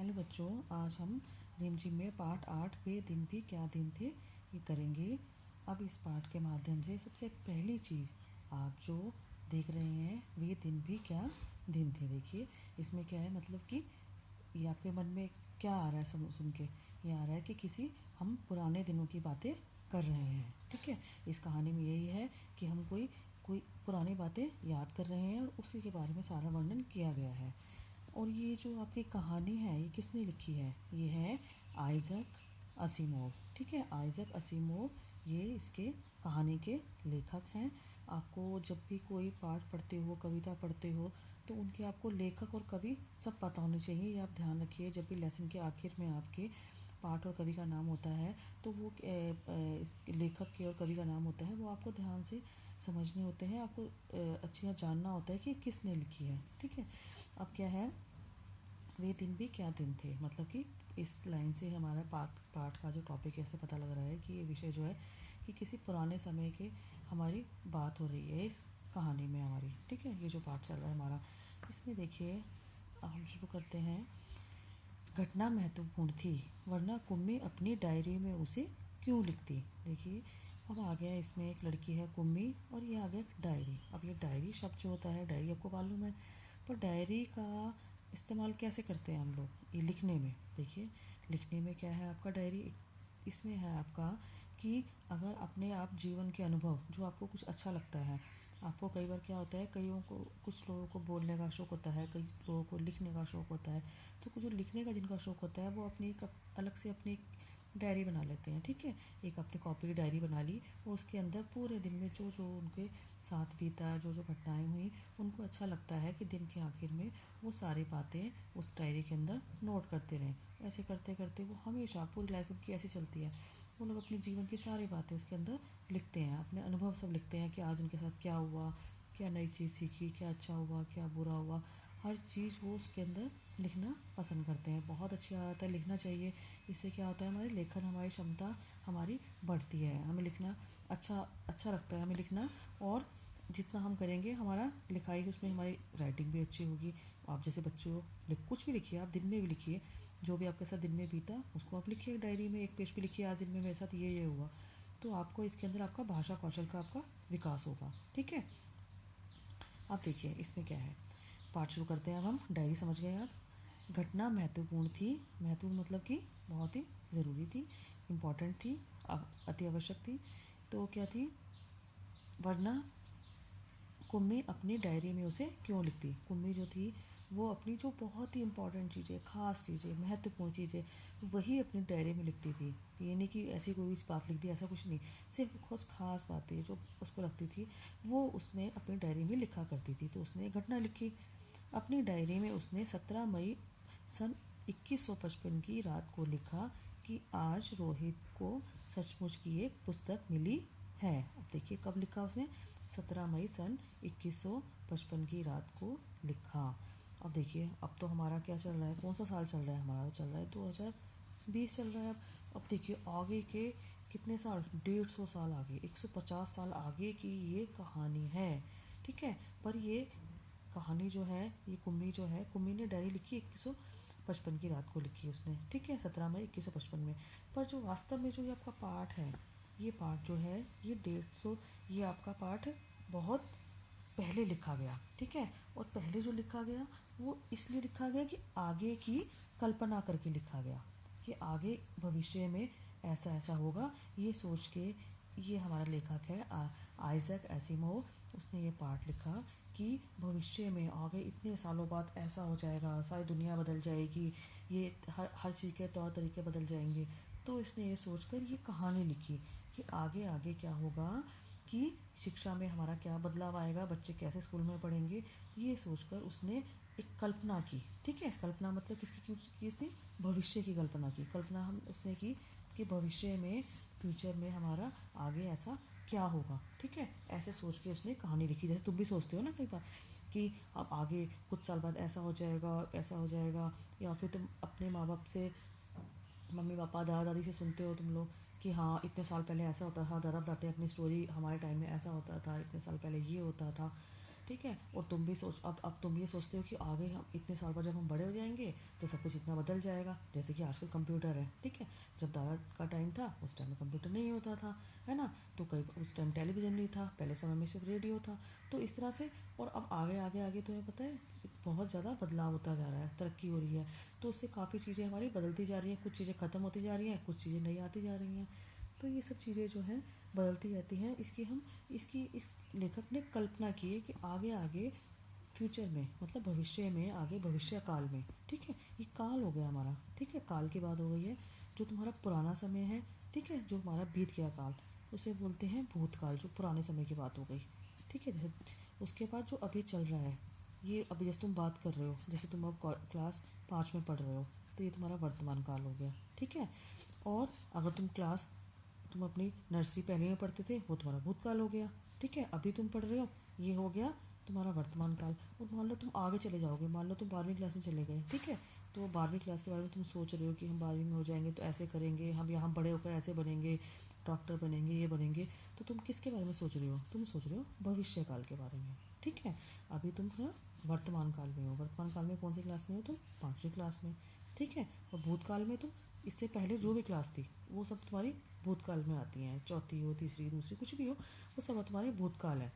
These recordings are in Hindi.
हेलो बच्चों, आज हम रिमझिम में पाठ 8 वे दिन भी क्या दिन थे ये करेंगे। अब इस पाठ के माध्यम से सबसे पहली चीज़ आप जो देख रहे हैं वे दिन भी क्या दिन थे। देखिए इसमें क्या है, मतलब कि ये आपके मन में क्या आ रहा है सुन के। ये आ रहा है कि किसी हम पुराने दिनों की बातें कर रहे हैं। ठीक है, इस कहानी में यही है कि हम कोई कोई पुरानी बातें याद कर रहे हैं और उसी के बारे में सारा वर्णन किया गया है। और ये जो आपकी कहानी है ये किसने लिखी है? ये है आइजक असीमोव। ठीक है, आइजक असीमोव ये इसके कहानी के लेखक हैं। आपको जब भी कोई पाठ पढ़ते हो, कविता पढ़ते हो, तो उनके आपको लेखक और कवि सब पता होने चाहिए। ये आप ध्यान रखिए, जब भी लेसन के आखिर में आपके पाठ और कवि का नाम होता है तो वो इस लेखक के और कवि का नाम होता है, वो आपको ध्यान से समझने होते हैं। आपको अच्छी जानना होता है कि किसने लिखी है। ठीक है, अब क्या है, वे दिन भी क्या दिन थे, मतलब कि इस लाइन से हमारा पाठ का जो टॉपिक है इससे पता लग रहा है कि ये विषय जो है कि किसी पुराने समय के हमारी बात हो रही है इस कहानी में हमारी। ठीक है, ये जो पाठ चल रहा है हमारा, इसमें देखिए हम शुरू करते हैं। घटना महत्वपूर्ण थी, वरना कुम्मी अपनी डायरी में उसे क्यों लिखती। देखिए अब आ गया, इसमें एक लड़की है कुम्मी और ये आ गया डायरी। अब ये डायरी शब्द जो होता है, डायरी आपको मालूम है, पर डायरी का इस्तेमाल कैसे करते हैं हम लोग? ये लिखने में। देखिए लिखने में क्या है आपका डायरी, इसमें है आपका कि अगर अपने आप जीवन के अनुभव जो आपको कुछ अच्छा लगता है, आपको कई बार क्या होता है, कईयों को, कुछ लोगों को बोलने का शौक़ होता है, कई लोगों को लिखने का शौक़ होता है। तो कुछ जो लिखने का जिनका शौक़ होता है वो अपनी एक अलग से अपनी डायरी बना लेते हैं। ठीक है, एक अपनी कॉपी की डायरी बना ली और उसके अंदर पूरे दिन में जो जो उनके साथ बीता, जो जो घटनाएं हुई, उनको अच्छा लगता है कि दिन के आखिर में वो सारी बातें उस डायरी के अंदर नोट करते रहें। ऐसे करते करते वो हमेशा पूरी लाइफ उनकी ऐसी चलती है, वो लोग अपने जीवन की सारी बातें उसके अंदर लिखते हैं, अपने अनुभव सब लिखते हैं कि आज उनके साथ क्या हुआ, क्या नई चीज़ सीखी, क्या अच्छा हुआ, क्या बुरा हुआ, हर चीज़ वो उसके अंदर लिखना पसंद करते हैं। बहुत अच्छी आदत है, लिखना चाहिए। इससे क्या होता है, हमारी लेखन, हमारी क्षमता हमारी बढ़ती है। हमें लिखना अच्छा अच्छा लगता है हमें लिखना, और जितना हम करेंगे हमारा लिखाई उसमें हमारी राइटिंग भी अच्छी होगी। आप जैसे बच्चे हो, कुछ भी लिखिए, आप दिन में भी लिखिए, जो भी आपके साथ दिन में बीता उसको आप लिखिए डायरी में, एक पेज पे लिखिए आज दिन में मेरे साथ ये हुआ। तो आपको इसके अंदर आपका भाषा कौशल का आपका विकास होगा। ठीक है, अब देखिए इसमें क्या है, पाठ शुरू करते हैं। अब हम डायरी समझ गए आप। घटना महत्वपूर्ण थी, महत्वपूर्ण मतलब कि बहुत ही ज़रूरी थी, इम्पॉर्टेंट थी, अति आवश्यक थी। तो क्या थी, वरना कुम्मी अपनी डायरी में उसे क्यों लिखती। कुम्मी जो थी वो अपनी जो बहुत ही इम्पॉर्टेंट चीज़ें, ख़ास चीज़ें, महत्वपूर्ण चीज़ें वही अपनी डायरी में लिखती थी। ये नहीं कि ऐसी कोई भी बात लिख दी, ऐसा कुछ नहीं, सिर्फ कुछ खास बातें जो उसको लगती थी वो उसने अपनी डायरी में लिखा करती थी। तो उसने घटना लिखी अपनी डायरी में। उसने 17 मई सन 2155 की रात को लिखा कि आज रोहित को सचमुच की एक पुस्तक मिली है। अब देखिए कब लिखा उसने, 17 मई सन 2155 की रात को लिखा। अब देखिए अब तो हमारा क्या चल रहा है, कौन सा साल चल रहा है हमारा? चल रहा है 2020 चल रहा है। अब देखिए आगे के कितने साल, 150 साल आगे, 150 साल आगे की ये कहानी है। ठीक है, पर ये कहानी जो है, ये कुम्मी जो है, कुम्मी ने डायरी लिखी 2155 की रात को लिखी उसने। ठीक है, 17 मई 2155 में। पर जो वास्तव में जो ये आपका पाठ है, ये पाठ जो है ये 150, ये आपका पाठ बहुत पहले लिखा गया। ठीक है, और पहले जो लिखा गया वो इसलिए लिखा गया कि आगे की कल्पना करके लिखा गया कि आगे भविष्य में ऐसा ऐसा होगा, ये सोच के ये हमारा लेखक है आइजक असीमोव, उसने ये पाठ लिखा कि भविष्य में आगे इतने सालों बाद ऐसा हो जाएगा, सारी दुनिया बदल जाएगी, ये हर चीज़ के तौर तरीके बदल जाएंगे। तो इसने ये सोचकर ये कहानी लिखी कि आगे आगे क्या होगा, कि शिक्षा में हमारा क्या बदलाव आएगा, बच्चे कैसे स्कूल में पढ़ेंगे, ये सोचकर उसने एक कल्पना की। ठीक है, कल्पना मतलब किसकी की उसने? भविष्य की कल्पना की। कल्पना हम उसने की कि भविष्य में, फ्यूचर में हमारा आगे ऐसा क्या होगा। ठीक है, ऐसे सोच के उसने कहानी लिखी। जैसे तुम भी सोचते हो ना कई बार कि अब आगे कुछ साल बाद ऐसा हो जाएगा, ऐसा हो जाएगा, या फिर तुम अपने माँ बाप से, मम्मी पापा, दादा दादी से सुनते हो तुम लोग कि हाँ इतने साल पहले ऐसा होता था, दादा बताते हैं अपनी स्टोरी, हमारे टाइम में ऐसा होता था, इतने साल पहले ये होता था। ठीक है। और तुम भी सोच, अब तुम ये सोचते हो कि आगे हम इतने साल बाद जब हम बड़े हो जाएंगे तो सब कुछ इतना बदल जाएगा, जैसे कि आजकल कंप्यूटर है, ठीक है। जब दादा का टाइम था उस टाइम में कंप्यूटर नहीं होता था, है ना। तो कई उस टाइम टेलीविज़न नहीं था, पहले समय में सिर्फ रेडियो था। तो इस तरह से, और अब आगे आगे आगे तुम्हें पता है बहुत ज़्यादा बदलाव होता जा रहा है, तरक्की हो रही है। तो उससे काफ़ी चीज़ें हमारी बदलती जा रही हैं, कुछ चीज़ें ख़त्म होती जा रही हैं, कुछ चीज़ें नई आती जा रही हैं। तो ये सब चीज़ें जो हैं बदलती रहती हैं। इसकी इस लेखक ने कल्पना की है कि आगे आगे फ्यूचर में, मतलब भविष्य में, आगे भविष्य काल में, ठीक है। ये काल हो गया हमारा, ठीक है, काल की बात हो गई है। जो तुम्हारा पुराना समय है, ठीक है, जो हमारा बीत गया काल, उसे बोलते हैं भूतकाल, जो पुराने समय की बात हो गई, ठीक है। जैसे उसके बाद जो अभी चल रहा है, ये अभी जैसे तुम बात कर रहे हो, जैसे तुम अब क्लास 5 में पढ़ रहे हो, तो ये तुम्हारा वर्तमान काल हो गया, ठीक है। और अगर तुम अपनी नर्सरी पहले में पढ़ते थे, वो तुम्हारा भूतकाल हो गया, ठीक है। अभी तुम पढ़ रहे हो, ये हो गया तुम्हारा वर्तमान काल। और मान लो तुम आगे चले जाओगे, मान लो तुम 12वीं क्लास में चले गए, ठीक है। तो 12वीं क्लास के बारे में तुम सोच रहे हो कि हम 12वीं में हो जाएंगे तो ऐसे करेंगे, हम यहाँ बड़े होकर ऐसे बनेंगे, डॉक्टर बनेंगे, ये बनेंगे। तो तुम किसके बारे में सोच रहे हो? तुम सोच रहे हो भविष्य काल के बारे में, ठीक है। अभी तुम ना वर्तमान काल में हो। वर्तमान काल में कौन सी क्लास में हो तुम? 5वीं क्लास में, ठीक है। और भूतकाल में तुम इससे पहले जो भी क्लास थी वो सब तुम्हारी भूतकाल में आती हैं, चौथी हो, तीसरी, दूसरी, कुछ भी हो, वो सब तुम्हारी भूतकाल है।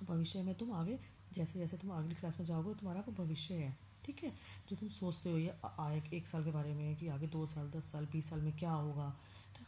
भविष्य में तुम आगे, जैसे जैसे तुम अगली क्लास में जाओगे तुम्हारा वो भविष्य है, ठीक है। जो तुम सोचते हो ये आए 1 साल के बारे में, कि आगे 2 साल, 10 साल, 20 साल में क्या होगा,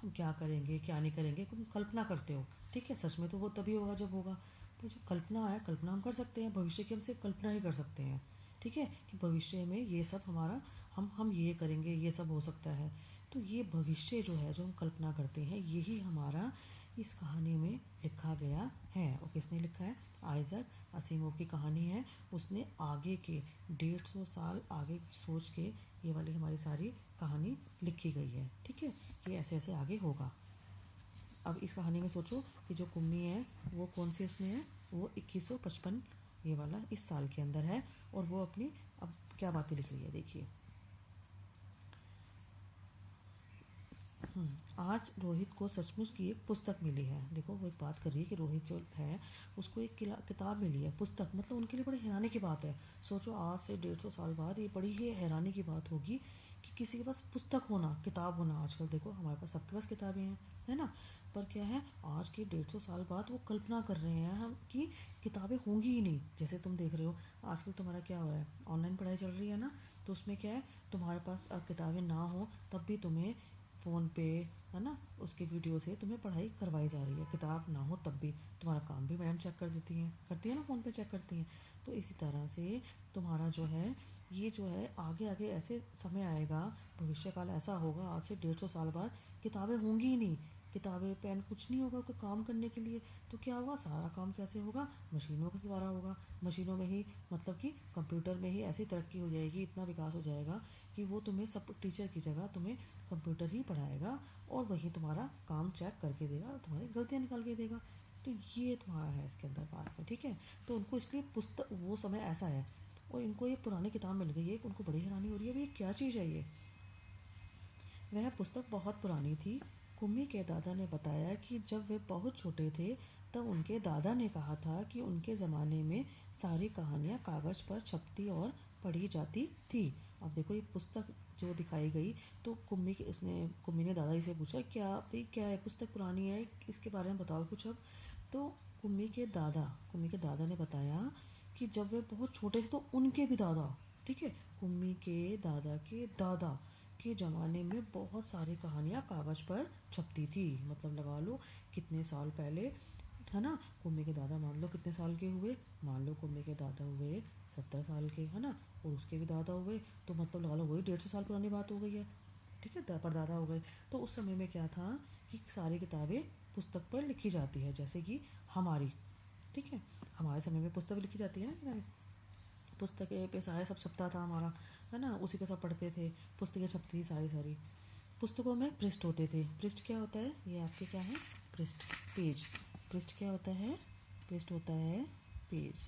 हम क्या करेंगे, क्या नहीं करेंगे, तुम कल्पना करते हो, ठीक है। सच में तो वो तभी होगा जब होगा। तो जो कल्पना है, कल्पना हम कर सकते हैं, भविष्य की हम सिर्फ कल्पना ही कर सकते हैं, ठीक है, कि भविष्य में ये सब हमारा, हम ये करेंगे, ये सब हो सकता है। तो ये भविष्य जो है, जो हम कल्पना करते हैं, यही हमारा इस कहानी में लिखा गया है। और किसने लिखा है? आइजैक असीमोव की कहानी है। उसने आगे के 150 साल आगे सोच के ये वाली हमारी सारी कहानी लिखी गई है, ठीक है। ये ऐसे ऐसे आगे होगा। अब इस कहानी में सोचो कि जो कुम्मी है वो कौन सी उसमें है, वो 2155 ये वाला इस साल के अंदर है। और वो अपनी अब क्या बातें लिख रही है, देखिए। आज रोहित को सचमुच की एक पुस्तक मिली है। देखो वो एक बात कर रही है कि रोहित जो है उसको एक किताब मिली है, पुस्तक, मतलब उनके लिए बड़ी हैरानी की बात है। सोचो आज से 150 साल बाद ये बड़ी ही हैरानी की बात होगी कि किसी के पास पुस्तक होना, किताब होना। आजकल देखो हमारे पास सबके पास किताबें हैं, है ना। पर क्या है, आज के 150 साल बाद वो कल्पना कर रहे हैं हम कि किताबें होंगी ही नहीं। जैसे तुम देख रहे हो आजकल तुम्हारा क्या हो रहा है, ऑनलाइन पढ़ाई चल रही है ना। तो उसमें क्या है, तुम्हारे पास किताबें ना हो तब भी तुम्हें फ़ोन पे, है ना, उसके वीडियो से तुम्हें पढ़ाई करवाई जा रही है। किताब ना हो तब भी तुम्हारा काम भी मैडम चेक कर देती हैं, करती है ना, फ़ोन पे चेक करती हैं। तो इसी तरह से तुम्हारा जो है, ये जो है आगे आगे ऐसे समय आएगा, भविष्य काल ऐसा होगा, आज से 150 साल बाद किताबें होंगी ही नहीं, किताबें पेन कुछ नहीं होगा कोई काम करने के लिए। तो क्या होगा, सारा काम कैसे होगा, मशीनों के द्वारा होगा। मशीनों में ही, मतलब कि कंप्यूटर में ही ऐसी तरक्की हो जाएगी, इतना विकास हो जाएगा कि वो तुम्हें सब, टीचर की जगह तुम्हें कंप्यूटर ही पढ़ाएगा और वही तुम्हारा काम चेक करके देगा, तुम्हारी गलतियाँ निकाल के देगा। तो ये तुम्हारा है इसके अंदर बात में, ठीक है। तो उनको इसलिए पुस्तक, वो समय ऐसा है और इनको ये पुरानी किताब मिल गई है। उनको बड़ी हैरानी हो रही है, भाई ये क्या चीज़ है ये। वह पुस्तक बहुत पुरानी थी। कुम्मी के दादा ने बताया कि जब वे बहुत छोटे थे तब उनके दादा ने कहा था कि उनके ज़माने में सारी कहानियाँ कागज़ पर छपती और पढ़ी जाती थी। अब देखो ये पुस्तक जो दिखाई गई, तो कुम्मी ने दादाजी से पूछा, क्या भाई क्या है, पुस्तक पुरानी है, इसके बारे में बताओ कुछ अब। तो कुम्मी के दादा ने बताया कि जब वे बहुत छोटे थे तो उनके भी दादा, ठीक है, कुम्मी के दादा के ज़माने में बहुत सारी कहानियाँ कागज़ पर छपती थी। मतलब लगा लो कितने साल पहले, है ना। कुम्मी के दादा मान लो कितने साल के हुए, मान लो कुम्मी के दादा हुए 70 साल के, है ना। और उसके भी दादा हुए, तो मतलब लगा लो वही 150 साल पुरानी बात हो गई है, ठीक है, परदादा हो गए। तो उस समय में क्या था कि सारी किताबें पुस्तक पर लिखी जाती है, जैसे कि हमारी, ठीक है, हमारे समय में पुस्तक लिखी जाती है ना, पुस्तकें पे सारे सब छपता था हमारा, है ना, उसी पे सब पढ़ते थे, पुस्तकें छपती थी सारी सारी। पुस्तकों में पृष्ठ होते थे। पृष्ठ क्या होता है, ये आपके क्या है, पृष्ठ, पेज। पृष्ठ क्या होता है, पृष्ठ होता है पेज।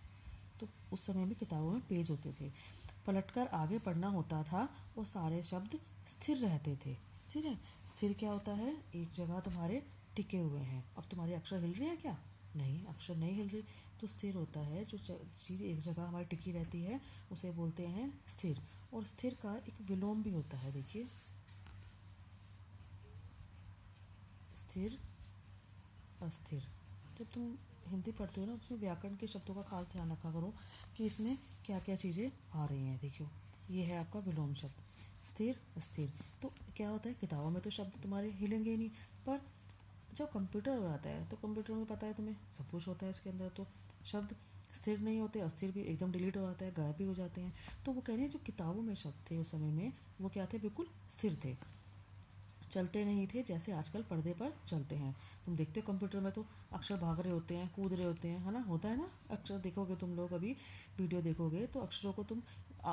तो उस समय में किताबों में पेज होते थे। पलटकर आगे पढ़ना होता था और सारे शब्द स्थिर रहते थे। स्थिर है, स्थिर क्या होता है, एक जगह तुम्हारे टिके हुए हैं। अब तुम्हारे अक्षर हिल रहे हैं क्या? नहीं, अक्षर नहीं हिल रहे, तो स्थिर होता है जो चीज़ एक जगह हमारी टिकी रहती है उसे बोलते हैं स्थिर। और स्थिर का एक विलोम भी होता है, देखिए स्थिर, अस्थिर। जब तुम हिंदी पढ़ते हो ना उसमें व्याकरण के शब्दों का खास ध्यान रखा करो कि इसमें क्या क्या चीज़ें आ रही हैं। देखियो ये है आपका विलोम शब्द स्थिर, अस्थिर। तो क्या होता है, किताबों में तो शब्द तुम्हारे हिलेंगे ही नहीं, पर जब कंप्यूटर हो जाता है तो कंप्यूटर में पता है तुम्हें सब कुछ होता है उसके अंदर, तो शब्द स्थिर नहीं होते, अस्थिर भी एकदम डिलीट हो जाता है, गायब भी हो जाते हैं। तो वो कह रहे हैं जो किताबों में शब्द थे उस समय में वो क्या थे, बिल्कुल स्थिर थे, चलते नहीं थे जैसे आजकल पर्दे पर चलते हैं। तुम देखते हो कंप्यूटर में तो अक्षर भाग रहे होते हैं, कूद रहे होते हैं, है ना, होता है ना। अक्षर देखोगे तुम लोग, अभी वीडियो देखोगे तो अक्षरों को तुम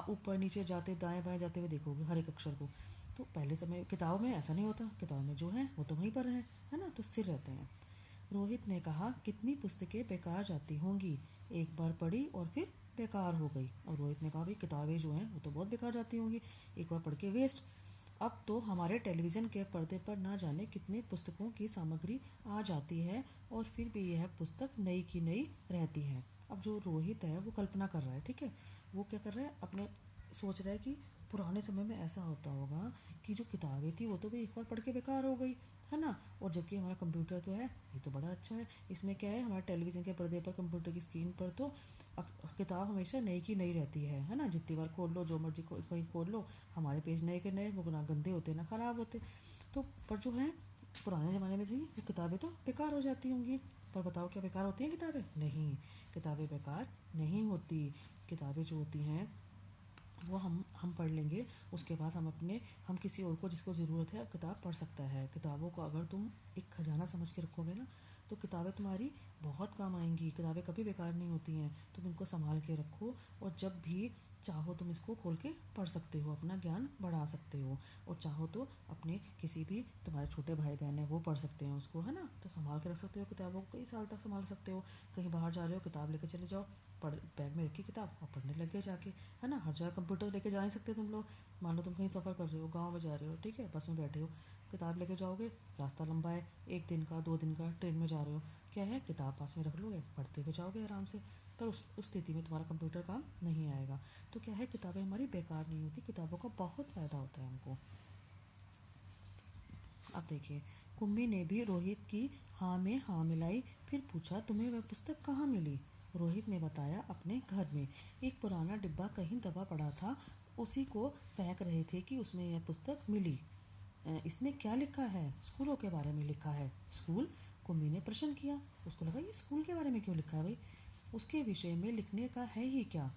ऊपर नीचे जाते दाएं बाएं जाते हुए देखोगे हर एक अक्षर को। तो पहले समय किताबों में ऐसा नहीं होता, किताबों में जो है वो तो वहीं पर है ना, तो स्थिर रहते हैं। रोहित ने कहा कितनी पुस्तकें बेकार जाती होंगी, एक बार पढ़ी और फिर बेकार हो गई। और रोहित ने कहा भाई किताबें जो हैं वो तो बहुत बेकार जाती होंगी, एक बार पढ़ के वेस्ट। अब तो हमारे टेलीविज़न के पर्दे पर ना जाने कितने पुस्तकों की सामग्री आ जाती है और फिर भी यह पुस्तक नई की नई रहती है। अब जो रोहित है वो कल्पना कर रहा है, ठीक है, वो क्या कर रहा है, अपने सोच रहा है कि पुराने समय में ऐसा होता होगा कि जो किताबें थी वो तो भी एक बार पढ़ के बेकार हो गई, है ना। और जबकि हमारा कंप्यूटर तो है, ये तो बड़ा अच्छा है, इसमें क्या है, हमारे टेलीविज़न के पर्दे पर कंप्यूटर की स्क्रीन पर तो किताब हमेशा नई की नई रहती है ना। जितनी बार खोल लो, जो मर्जी कहीं खोल लो, हमारे पेज नए के नए, वो ना गंदे होते ना ख़राब होते। तो पर जो है पुराने ज़माने में थी वो किताबें तो बेकार हो जाती होंगी। पर बताओ क्या बेकार होती हैं किताबें? नहीं, किताबें बेकार नहीं होती। किताबें जो होती हैं वो हम पढ़ लेंगे, उसके बाद हम किसी और को जिसको ज़रूरत है किताब पढ़ सकता है। किताबों को अगर तुम एक खजाना समझ के रखोगे ना तो किताबें तुम्हारी बहुत काम आएंगी। किताबें कभी बेकार नहीं होती हैं, तुम इनको संभाल के रखो और जब भी चाहो तुम इसको खोल के पढ़ सकते हो, अपना ज्ञान बढ़ा सकते हो। और चाहो तो अपने किसी भी तुम्हारे छोटे भाई बहन है वो पढ़ सकते हैं उसको, है ना। तो संभाल के रख सकते हो किताबों को, कई साल तक संभाल सकते हो। कहीं बाहर जा रहे हो किताब लेके चले जाओ, पढ़ बैग में रखी किताब और पढ़ने लग गए जाके, है ना। हर जगह कंप्यूटर लेके जा नहीं सकते तुम लोग। मान लो तुम कहीं सफ़र कर रहे हो, गाँव में जा रहे हो, ठीक है, बस में बैठे हो, किताब लेके जाओगे, रास्ता लंबा है, 1 दिन का 2 दिन का ट्रेन में जा रहे हो, क्या है, किताब पास में रख लोगे, पढ़ते हुए जाओगे आराम से। पर उस स्थिति में तुम्हारा कंप्यूटर काम नहीं आएगा। तो क्या है, किताबें हमारी बेकार नहीं होती, किताबों का बहुत फ़ायदा होता है हमको। अब देखिए, कुम्मी ने भी रोहित की हाँ में हाँ मिलाई, फिर पूछा तुम्हें वह पुस्तक कहाँ मिली। रोहित ने बताया अपने घर में, एक पुराना डिब्बा कहीं दबा पड़ा था, उसी को फेंक रहे थे कि उसमें यह पुस्तक मिली। इसमें क्या लिखा है? स्कूलों के बारे में लिखा है। स्कूल? कुम्मी ने प्रश्न किया। उसको लगा ये स्कूल के बारे में क्यों लिखा है भाई, उसके विषय में लिखने का है ही क्या।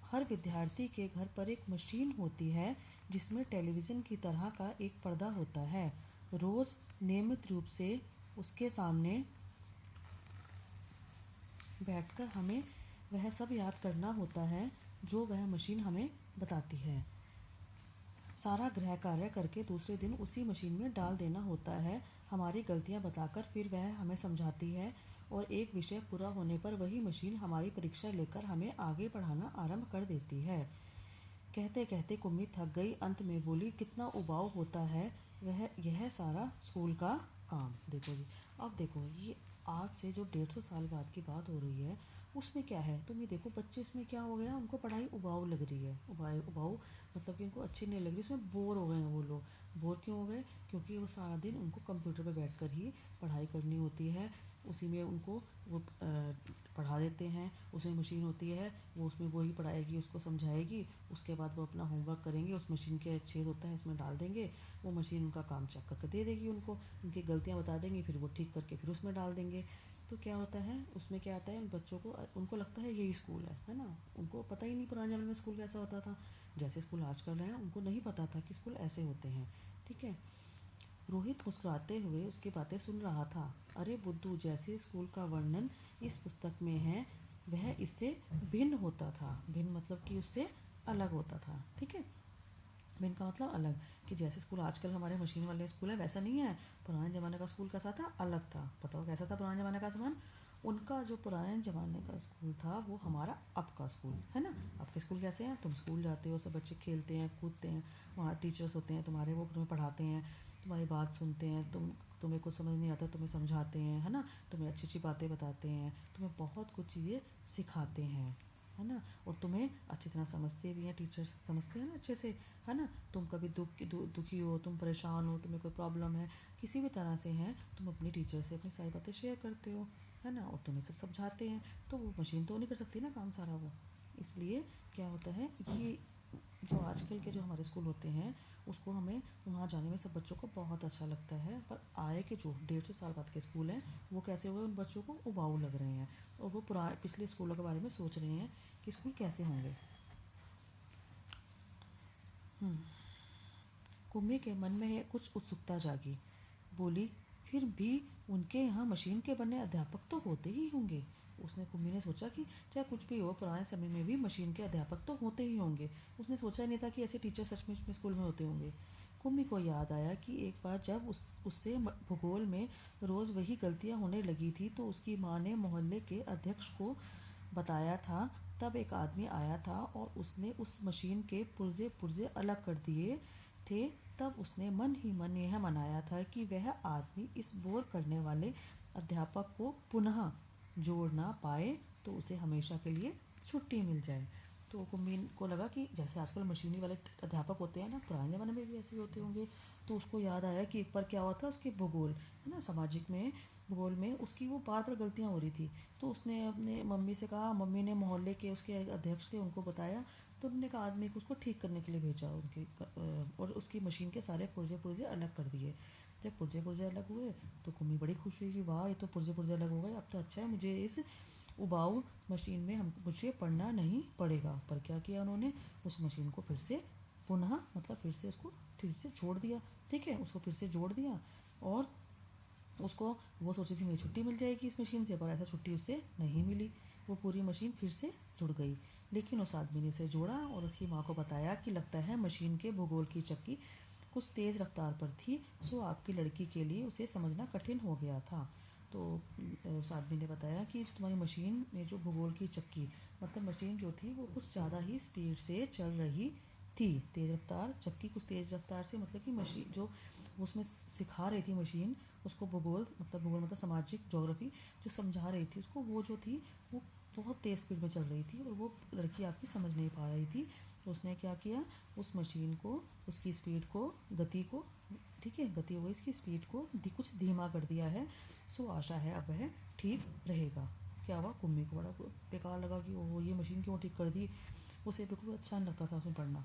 हर विद्यार्थी के घर पर एक मशीन होती है जिसमें टेलीविज़न की तरह का एक पर्दा होता है। रोज़ नियमित रूप से उसके सामने बैठकर हमें वह सब याद करना होता है जो वह मशीन हमें बताती है। सारा गृह कार्य करके दूसरे दिन उसी मशीन में डाल देना होता है, हमारी गलतियां बताकर फिर वह हमें समझाती है और एक विषय पूरा होने पर वही मशीन हमारी परीक्षा लेकर हमें आगे पढ़ाना आरंभ कर देती है। कहते कहते कुम्मी थक गई, अंत में बोली कितना उबाऊ होता है वह यह सारा स्कूल का काम। देखो जी, अब देखो ये आज से जो 150 साल बाद की बात हो रही है उसमें क्या है, तुम ये देखो बच्चे इसमें क्या हो गया, उनको पढ़ाई उबाऊ लग रही है। उबाऊ उबाऊ मतलब कि उनको अच्छी नहीं लग रही, उसमें बोर हो गए हैं वो लोग। बोर क्यों हो गए? क्योंकि वो सारा दिन उनको कंप्यूटर पे बैठकर ही पढ़ाई करनी होती है, उसी में उनको वो पढ़ा देते हैं, उसमें मशीन होती है, वो उसमें वही पढ़ाएगी, उसको समझाएगी, उसके बाद वो अपना होमवर्क करेंगे, उस मशीन के छेद होता है इसमें डाल देंगे, वो मशीन उनका काम चेक करके दे देगी उनको, उनकी गलतियाँ बता देंगी, फिर वो ठीक करके फिर उसमें डाल देंगे। तो क्या होता है उसमें, क्या आता है, उन बच्चों को उनको लगता है यही स्कूल है ना। उनको पता ही नहीं पुराने ज़माने में स्कूल कैसा होता था, जैसे स्कूल आजकल हैं उनको नहीं पता था कि स्कूल ऐसे होते हैं, ठीक है। रोहित मुस्कुराते हुए उसकी बातें सुन रहा था। अरे बुद्धू, जैसे स्कूल का वर्णन इस पुस्तक में है वह इससे भिन्न होता था। भिन्न मतलब कि उससे अलग होता था, ठीक है। भिन्न का मतलब अलग, कि जैसे स्कूल आजकल हमारे मशीन वाले स्कूल है वैसा नहीं है। पुराने ज़माने का स्कूल कैसा था? अलग था। बताओ कैसा था पुराने ज़माने का सामान? उनका जो पुराने ज़माने का स्कूल था वो हमारा अब का स्कूल है ना। आपके स्कूल कैसे हैं, तुम स्कूल जाते हो, सब बच्चे खेलते हैं कूदते हैं, वहाँ टीचर्स होते हैं तुम्हारे, वो तुम्हें पढ़ाते हैं, तुम्हारी बात सुनते हैं, तुम्हें कुछ समझ नहीं आता तुम्हें समझाते हैं, है ना, तुम्हें अच्छी अच्छी बातें बताते हैं, तुम्हें बहुत कुछ चीज़ें सिखाते हैं, है ना, और तुम्हें अच्छी तरह समझते भी हैं, टीचर समझते हैं ना अच्छे से, है ना। तुम कभी दुखी हो, तुम परेशान हो, तुम्हें कोई प्रॉब्लम है, किसी भी तरह से है, तुम अपनी टीचर से अपनी सारी बातें शेयर करते हो, है ना, और तुम्हें सब समझाते हैं। तो वो मशीन तो नहीं कर सकती ना काम सारा वो। इसलिए क्या होता है, ये जो आजकल के जो हमारे स्कूल होते हैं उसको हमें वहाँ जाने में सब बच्चों को बहुत अच्छा लगता है, पर आए के जो 150 साल बाद के स्कूल हैं वो कैसे हुए, उन बच्चों को उबाऊ लग रहे हैं और वो पिछले स्कूलों के बारे में सोच रहे हैं कि स्कूल कैसे होंगे। कुम्मी के मन में कुछ उत्सुकता जागी। बोली, फिर भी उनके यहाँ मशीन के बने अध्यापक तो होते ही होंगे। कुम्मी ने सोचा कि चाहे कुछ भी हो, पुराने समय में भी मशीन के अध्यापक तो होते ही होंगे। उसने सोचा नहीं था कि ऐसे टीचर सचमुच में स्कूल में होते होंगे। कुम्मी को याद आया कि एक बार जब उससे भूगोल में रोज़ वही गलतियाँ होने लगी थी तो उसकी माँ ने मोहल्ले के अध्यक्ष को बताया था। तब एक आदमी आया था और उसने उस मशीन के पुर्जे पुर्जे अलग कर दिए थे। तब उसने मन ही मन यह मनाया था कि वह आदमी इस बोर करने वाले अध्यापक को पुनः जोड़ ना पाए तो उसे हमेशा के लिए छुट्टी मिल जाए। तो कुम्मीन को लगा कि जैसे आजकल मशीनी वाले अध्यापक होते हैं ना, पुराने ज़माने में भी ऐसे ही होते होंगे। तो उसको याद आया कि एक बार क्या हुआ था, उसके भूगोल है ना, सामाजिक में भूगोल में उसकी वो बार बार गलतियाँ हो रही थी। तो उसने अपने मम्मी से कहा, मम्मी ने मोहल्ले के उसके अध्यक्ष थे उनको बताया, तो उन्होंने कहा आदमी को उसको ठीक करने के लिए भेजा उनके और उसकी मशीन के सारे पुर्जे पुर्जे अलग कर दिए। जब पुर्जे पुर्जे अलग हुए तो कुम्मी बड़ी खुश हुई कि वाह, ये तो पुर्जे पुर्जे अलग हो गए, अब तो अच्छा है, मुझे इस उबाऊ मशीन में मुझे पढ़ना नहीं पड़ेगा। पर क्या किया उन्होंने, उस मशीन को फिर से पुनः मतलब फिर से उसको फिर से जोड़ दिया। ठीक है, उसको फिर से जोड़ दिया और उसको वो सोची थी मेरी छुट्टी मिल जाएगी इस मशीन से, पर ऐसा छुट्टी उससे नहीं मिली। वो पूरी मशीन फिर से जुड़ गई। लेकिन उस आदमी ने उसे जोड़ा और उसकी माँ को बताया कि लगता है मशीन के भूगोल की चक्की कुछ तेज़ रफ्तार पर थी, सो आपकी लड़की के लिए उसे समझना कठिन हो गया था। तो उस आदमी ने बताया कि तुम्हारी मशीन में जो भूगोल की चक्की मतलब मशीन जो थी वो कुछ ज़्यादा ही स्पीड से चल रही थी। तेज़ रफ्तार चक्की कुछ तेज़ रफ्तार से मतलब कि मशीन जो उसमें सिखा रही थी मशीन उसको भूगोल मतलब सामाजिक ज्योग्राफी जो समझा रही थी उसको, वो जो थी वो बहुत तेज़ स्पीड में चल रही थी और वो लड़की आपकी समझ नहीं पा रही थी। तो उसने क्या किया, उस मशीन को उसकी स्पीड को गति को ठीक है गति वो इसकी स्पीड को कुछ धीमा कर दिया है। सो आशा है अब वह ठीक रहेगा। क्या हुआ, कुम्मी को बड़ा बेकार लगा कि ओहो ये मशीन क्यों ठीक कर दी। उसे बिल्कुल अच्छा नहीं लगता था उसमें पढ़ना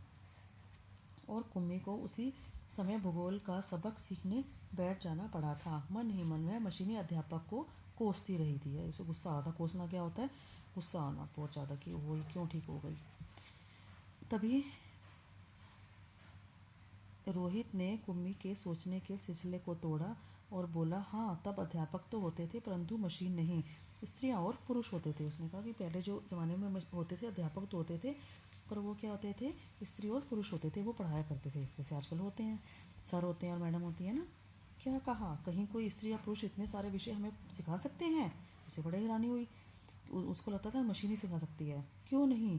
और कुम्मी को उसी समय भूगोल का सबक सीखने बैठ जाना पड़ा था। मन ही मन में मशीनी अध्यापक को कोसती रही थी। उसे गुस्सा आता, कोसना क्या होता है, गुस्सा आना बहुत ज़्यादा कि वो क्यों ठीक हो गई। तभी रोहित ने कुम्मी के सोचने के सिलसिले को तोड़ा और बोला, हाँ तब अध्यापक तो होते थे परंतु मशीन नहीं, स्त्रियाँ और पुरुष होते थे। उसने कहा कि पहले जो ज़माने में होते थे अध्यापक तो होते थे पर वो क्या होते थे, स्त्री और पुरुष होते थे, वो पढ़ाया करते थे जैसे आजकल होते हैं, सर होते हैं और मैडम होती है ना। क्या कहा, कहीं कोई स्त्री या पुरुष इतने सारे विषय हमें सिखा सकते हैं। उसे बड़ी हैरानी हुई। उसको लगता था मशीन ही सिखा सकती है, क्यों नहीं,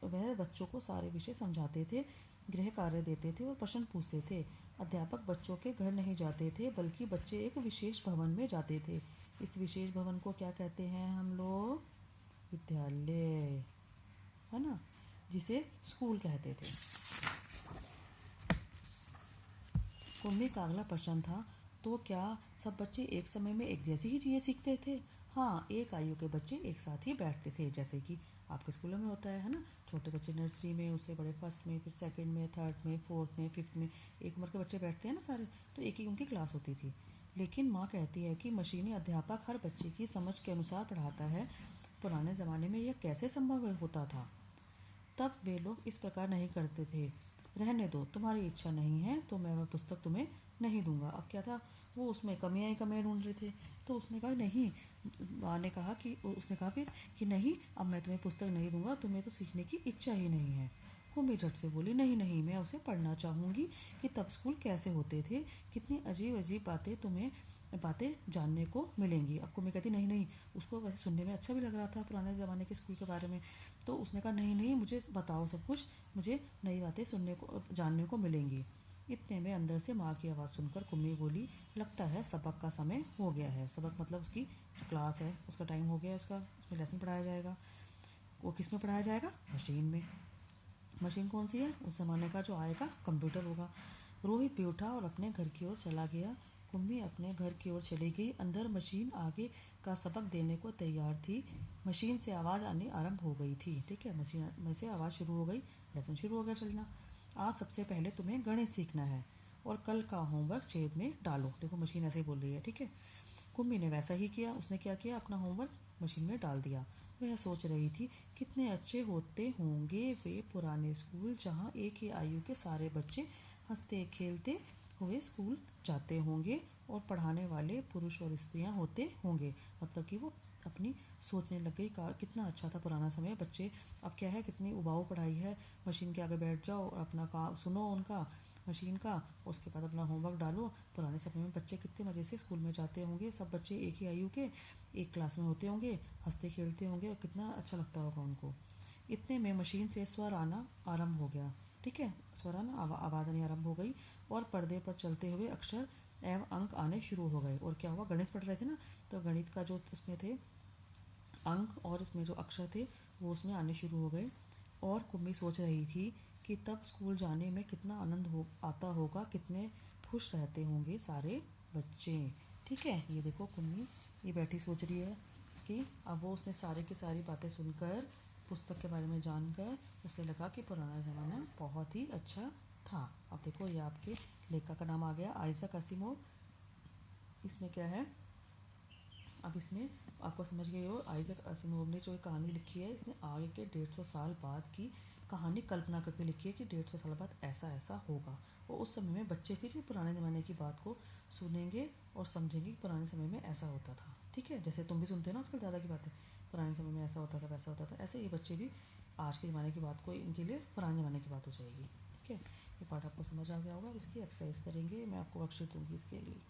वह बच्चों को सारे विषय समझाते थे, गृह कार्य देते थे और प्रश्न पूछते थे। अध्यापक बच्चों के घर नहीं जाते थे बल्कि बच्चे एक विशेष भवन में जाते थे। इस विशेष भवन को क्या कहते हैं हम लोग, विद्यालय, है ना, जिसे स्कूल कहते थे। कुम्मी का अगला प्रश्न था, तो क्या सब बच्चे एक समय में एक जैसी ही चीज़ें सीखते थे। हाँ, एक आयु के बच्चे एक साथ ही बैठते थे, जैसे कि आपके स्कूलों में होता है ना, छोटे बच्चे नर्सरी में, उससे बड़े फर्स्ट में, फिर सेकंड में, थर्ड में, फोर्थ में, फिफ्थ में, एक उम्र के बच्चे बैठते हैं ना सारे, तो एक ही उनकी क्लास होती थी। लेकिन माँ कहती है कि मशीनी अध्यापक हर बच्चे की समझ के अनुसार पढ़ाता है। पुराने ज़माने में यह कैसे संभव होता था, तब वे लोग इस प्रकार नहीं करते थे। रहने दो, तुम्हारी इच्छा नहीं है तो मैं वह पुस्तक तुम्हें नहीं दूंगा। अब क्या था, वो उसमें कमियाँ ही कमियाँ ढूंढ रहे थे। तो उसने कहा नहीं, माँ ने कहा कि उसने कहा फिर कि नहीं, अब मैं तुम्हें पुस्तक नहीं दूंगा, तुम्हें तो सीखने की इच्छा ही नहीं है। कुम्मी झट से बोली, नहीं नहीं, मैं उसे पढ़ना चाहूँगी कि तब स्कूल कैसे होते थे, कितनी अजीब अजीब बातें तुम्हें बातें जानने को मिलेंगी। अब कुम्मी कहती नहीं नहीं, उसको वैसे सुनने में अच्छा भी लग रहा था पुराने ज़माने के स्कूल के बारे में, तो उसने कहा नहीं नहीं, मुझे बताओ सब कुछ, मुझे नई बातें सुनने को जानने को मिलेंगी। इतने में अंदर से माँ की आवाज़ सुनकर कुम्मी बोली, लगता है सबक का समय हो गया है। सबक मतलब उसकी जो क्लास है उसका टाइम हो गया है, उसका उसमें लेसन पढ़ाया जाएगा। वो किस में पढ़ाया जाएगा? मशीन में। मशीन कौन सी है? उस ज़माने का जो आएगा कंप्यूटर होगा। रोहित भी उठा और अपने घर की ओर चला गया। कुम्मी अपने घर की ओर चली गई। अंदर मशीन आगे का सबक देने को तैयार थी। मशीन से आवाज़ आनी आरंभ हो गई थी। ठीक है, मशीन में से आवाज़ शुरू हो गई, लेसन शुरू हो गया चलना। आज सबसे पहले तुम्हें गणित सीखना है और कल का होमवर्क छेद में डालो। देखो मशीन ऐसे ही बोल रही है। ठीक है, कुम्मी ने वैसा ही किया। उसने क्या किया? अपना होमवर्क मशीन में डाल दिया। वह सोच रही थी कितने अच्छे होते होंगे वे पुराने स्कूल, जहाँ एक ही आयु के सारे बच्चे हंसते खेलते हुए स्कूल जाते होंगे और पढ़ाने वाले पुरुष और स्त्रियां होते होंगे। मतलब कि वो अपनी सोचने लग गई कितना अच्छा था पुराना समय। बच्चे अब क्या है, कितनी उबाऊ पढ़ाई है। मशीन के आगे बैठ जाओ और अपना काम सुनो उनका, मशीन का, उसके बाद अपना होमवर्क डालो। पुराने समय में बच्चे कितने मज़े से स्कूल में जाते होंगे, सब बच्चे एक ही आयु के एक क्लास में होते होंगे, हंसते खेलते होंगे और कितना अच्छा लगता होगा उनको। इतने में मशीन से स्वर आना आरंभ हो गया। ठीक है, स्वर आना आवाज़ आनी आरंभ हो गई और पर्दे पर चलते हुए अक्षर एवं अंक आने शुरू हो गए। और क्या हुआ? गणित पढ़ रहे थे ना, तो गणित का जो उसमें थे अंक और उसमें जो अक्षर थे वो उसमें आने शुरू हो गए। और कुम्मी सोच रही थी कि तब स्कूल जाने में कितना आनंद हो आता होगा, कितने खुश रहते होंगे सारे बच्चे। ठीक है, ये देखो कुम्मी ये बैठी सोच रही है कि अब वो उसने सारे की सारी बातें सुनकर, पुस्तक के बारे में जानकर उसे लगा कि पुराना ज़माना बहुत ही अच्छा था। अब देखो ये आपके लेखक का नाम आ गया, आइजैक असिमोव। इसमें क्या है, अब इसमें आपको समझ गए हो, आइजैक असिमोव ने जो कहानी लिखी है, इसने आगे के 150 साल बाद की कहानी कल्पना करके लिखी है कि 150 साल बाद ऐसा ऐसा होगा। और उस समय में बच्चे फिर पुराने ज़माने की बात को सुनेंगे और समझेंगे कि पुराने समय में ऐसा होता था। ठीक है, जैसे तुम भी सुनते हो ना आजकल दादा की बातें, पुराने समय में ऐसा होता था वैसा होता था, ऐसे ये बच्चे भी आज के ज़माने की बात को इनके लिए पुराने ज़माने की बात हो जाएगी। ठीक है, ये पार्ट आपको समझ आ गया होगा। अब इसकी एक्सरसाइज करेंगे, मैं आपको वर्कशीट दूँगी इसके लिए।